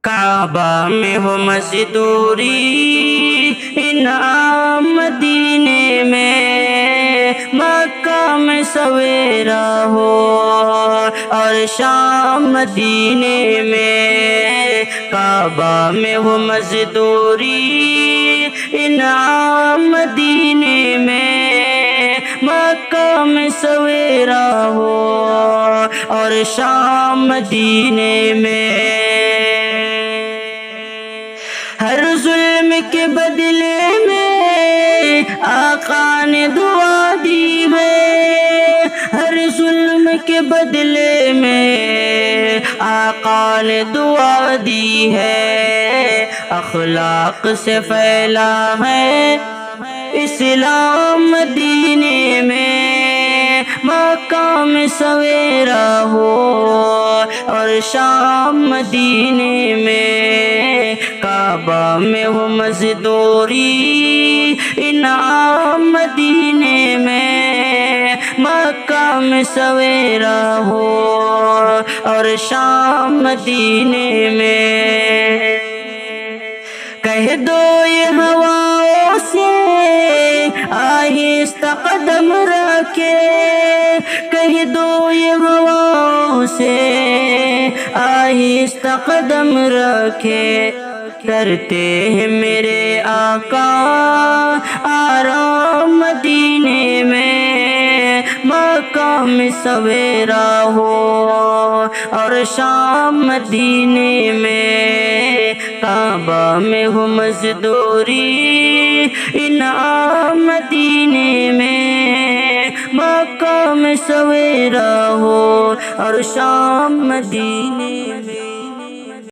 کعبہ میں ہو مزدوری، انعام مدینے میں، مکہ میں سویرا ہو اور شام مدینے میں۔ کعبہ میں ہو مزدوری، انعام مدینے میں، مکہ میں سویرا ہو اور شام مدینے میں۔ ہر ظلم کے بدلے میں آقا نے دعا دی ہے، ہر ظلم کے بدلے میں آقا نے دعا دی ہے۔ اخلاق سے پھیلا ہے اسلام مدینے میں، مکہ میں سویرا ہو اور شام مدینے میں۔ کعبہ میں ہو مزدوری، انعام مدینے میں، مکہ میں سویرا ہو اور شام مدینے میں۔ کہہ دو یہ ہواؤں سے آہستہ قدم رکھے، کہہ دو یہ ہواؤں سے آہستہ قدم رکھے، کرتے ہیں میرے آقا آرام مدینے میں، مکہ میں سویرا ہو اور شام مدینے میں۔ کعبہ میں ہو مزدوری، انعام مدینے میں، مکہ میں سویرا ہو اور شام مدینے میں۔